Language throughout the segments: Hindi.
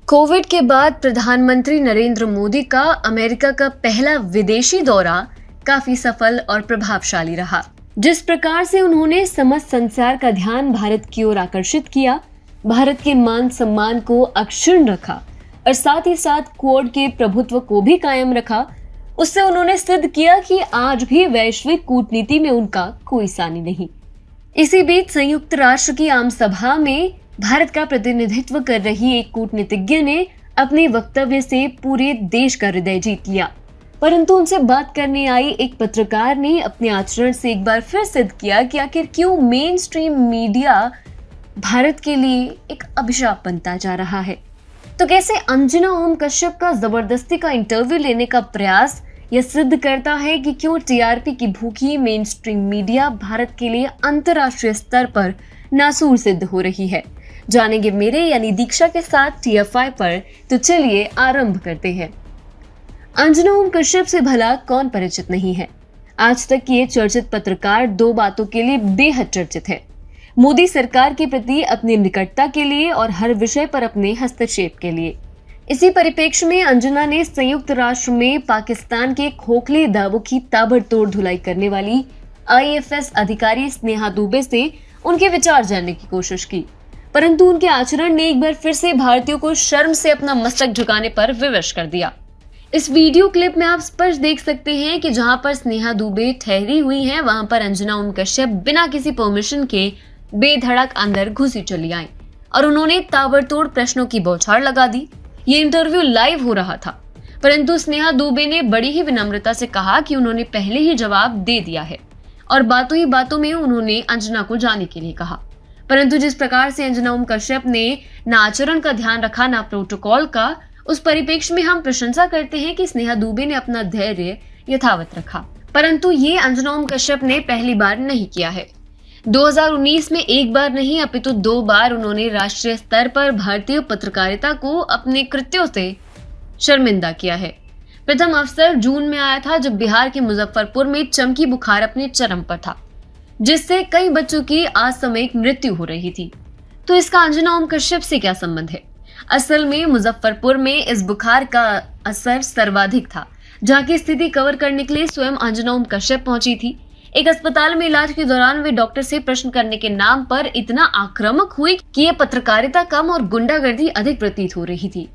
कोविड के बाद प्रधानमंत्री नरेंद्र मोदी का अमेरिका का पहला विदेशी दौरा काफी सफल और प्रभावशाली रहा। जिस प्रकार से उन्होंने समस्त संसार का ध्यान भारत की ओर आकर्षित किया, भारत के मान सम्मान को अक्षुण्ण रखा और साथ ही साथ क्वाड के प्रभुत्व को भी कायम रखा, उससे उन्होंने सिद्ध किया कि आज भी वैश्विक कूटनीति में उनका कोई सानी नहीं। इसी बीच संयुक्त राष्ट्र की आम सभा में भारत का प्रतिनिधित्व कर रही एक कूटनीतिज्ञ ने अपने वक्तव्य से पूरे देश का हृदय जीत लिया, परंतु उनसे बात करने आई एक पत्रकार ने अपने आचरण से एक बार फिर सिद्ध किया कि आखिर क्यों मेन स्ट्रीम मीडिया भारत के लिए एक अभिशाप बनता जा रहा है। तो कैसे अंजना ओम कश्यप का जबरदस्ती का इंटरव्यू लेने का प्रयास यह सिद्ध करता है कि क्यों टीआरपी की भूखी मेन स्ट्रीम मीडिया भारत के लिए अंतर्राष्ट्रीय स्तर पर नासूर सिद्ध हो रही है, जानेंगे मेरे यानी दीक्षा के साथ TFI पर। तो चलिए आरंभ करते हैं। अंजना ओम कश्यप से भला कौन परिचित नहीं है। आज तक ये चर्चित पत्रकार दो बातों के लिए बेहद चर्चित है: मोदी सरकार के प्रति अपनी निकटता के लिए और हर विषय पर अपने हस्तक्षेप के लिए। इसी परिप्रेक्ष्य में अंजना ने संयुक्त राष्ट्र में पाकिस्तान के खोखले दावों की ताबड़तोड़ धुलाई करने वाली IFS अधिकारी स्नेहा दुबे से उनके विचार जानने की कोशिश की, परंतु उनके आचरण ने एक बार फिर से भारतीयों को शर्म से अपना मस्तक झुकाने पर विवश कर दिया। इस वीडियो क्लिप में आप स्पष्ट देख सकते हैं कि जहां पर स्नेहा दुबे ठहरी हुई हैं, वहां पर अंजना ओम कश्यप बिना किसी परमिशन के बेधड़क अंदर घुसी चली आई और उन्होंने ताबड़तोड़ प्रश्नों की बौछार लगा दी। ये इंटरव्यू लाइव हो रहा था, परंतु स्नेहा दुबे ने बड़ी ही विनम्रता से कहा कि उन्होंने पहले ही जवाब दे दिया है और बातों ही बातों में उन्होंने अंजना को जाने के लिए कहा। परंतु जिस प्रकार से अंजना ओम कश्यप ने न आचरण का ध्यान रखा न प्रोटोकॉल का, उस परिप्रेक्ष्य में हम प्रशंसा करते हैं कि स्नेहा दुबे ने अपना धैर्य यथावत रखा। परंतु ये अंजना ओम कश्यप ने पहली बार नहीं किया है। 2019 में एक बार नहीं अपितु दो बार उन्होंने राष्ट्रीय स्तर पर भारतीय पत्रकारिता को अपने कृत्यों से शर्मिंदा किया है। प्रथम अवसर जून में आया था जब बिहार के मुजफ्फरपुर में चमकी बुखार अपने चरम पर था, जिससे कई बच्चों की असामयिक मृत्यु हो रही थी। तो इसका अंजना ओम कश्यप से क्या संबंध है? असल में मुजफ्फरपुर में इस बुखार का असर सर्वाधिक था, जहां की स्थिति कवर करने के लिए स्वयं अंजना ओम कश्यप पहुंची थी। एक अस्पताल में इलाज के दौरान वे डॉक्टर से प्रश्न करने के नाम पर इतना आक्रामक हुई कि ये पत्रकारिता कम और गुंडागर्दी अधिक प्रतीत हो रही थी।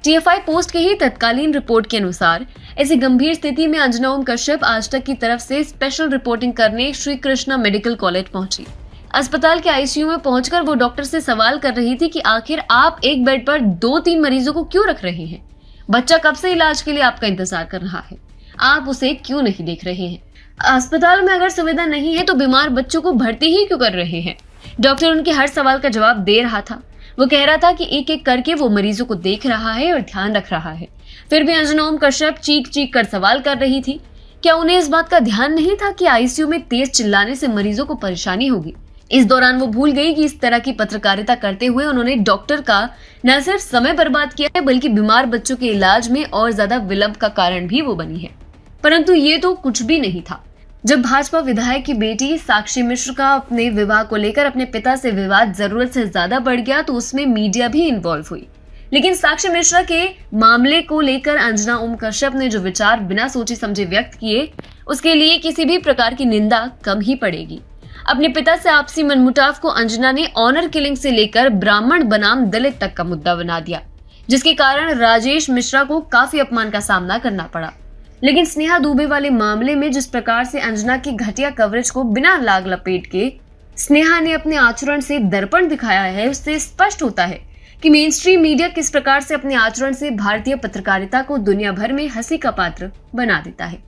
TFI पोस्ट के ही तत्कालीन रिपोर्ट के अनुसार ऐसी गंभीर स्थिति में अंजना ओम कश्यप आज तक की तरफ से स्पेशल रिपोर्टिंग करने श्री कृष्णा मेडिकल कॉलेज पहुंची। अस्पताल के ICU में पहुंचकर वो डॉक्टर से सवाल कर रही थी कि आखिर आप एक बेड पर 2-3 मरीजों को क्यों रख रहे हैं? बच्चा कब से इलाज के लिए आपका इंतजार कर रहा है, आप उसे क्यों नहीं देख रहे हैं? अस्पताल में अगर सुविधा नहीं है तो बीमार बच्चों को भर्ती ही क्यों कर रहे हैं? डॉक्टर उनके हर सवाल का जवाब दे रहा था। वो कह रहा था कि एक एक करके वो मरीजों को देख रहा है और ध्यान रख रहा है। फिर भी अंजना ओम कश्यप चीख चीख कर सवाल कर रही थी। क्या उन्हें इस बात का ध्यान नहीं था कि ICU में तेज चिल्लाने से मरीजों को परेशानी होगी? इस दौरान वो भूल गई कि इस तरह की पत्रकारिता करते हुए उन्होंने डॉक्टर का न सिर्फ समय बर्बाद किया है, बल्कि बीमार बच्चों के इलाज में और ज्यादा विलंब का कारण भी वो बनी है। परंतु ये तो कुछ भी नहीं था। जब भाजपा विधायक की बेटी साक्षी मिश्र का अपने विवाह को लेकर अपने पिता से विवाद जरूरत से ज्यादा बढ़ गया, तो उसमें मीडिया भी इन्वॉल्व हुई। लेकिन साक्षी मिश्रा के मामले को लेकर अंजना ओम कश्यप ने जो विचार बिना सोचे समझे व्यक्त किए, उसके लिए किसी भी प्रकार की निंदा कम ही पड़ेगी। अपने पिता से आपसी मनमुटाव को अंजना ने ऑनर किलिंग से लेकर ब्राह्मण बनाम दलित तक का मुद्दा बना दिया, जिसके कारण राजेश मिश्रा को काफी अपमान का सामना करना पड़ा। लेकिन स्नेहा दुबे वाले मामले में जिस प्रकार से अंजना की घटिया कवरेज को बिना लाग लपेट के स्नेहा ने अपने आचरण से दर्पण दिखाया है, उससे स्पष्ट होता है कि मेन स्ट्रीम मीडिया किस प्रकार से अपने आचरण से भारतीय पत्रकारिता को दुनिया भर में हंसी का पात्र बना देता है।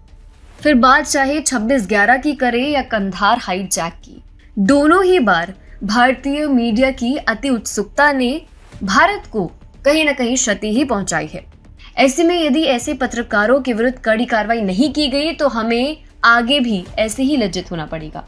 फिर बात चाहे 26/11 की करे या कंधार हाईजैक की, दोनों ही बार भारतीय मीडिया की अति उत्सुकता ने भारत को कहीं न कहीं क्षति ही पहुंचाई है। ऐसे में यदि ऐसे पत्रकारों के विरुद्ध कड़ी कार्रवाई नहीं की गई तो हमें आगे भी ऐसे ही लज्जित होना पड़ेगा।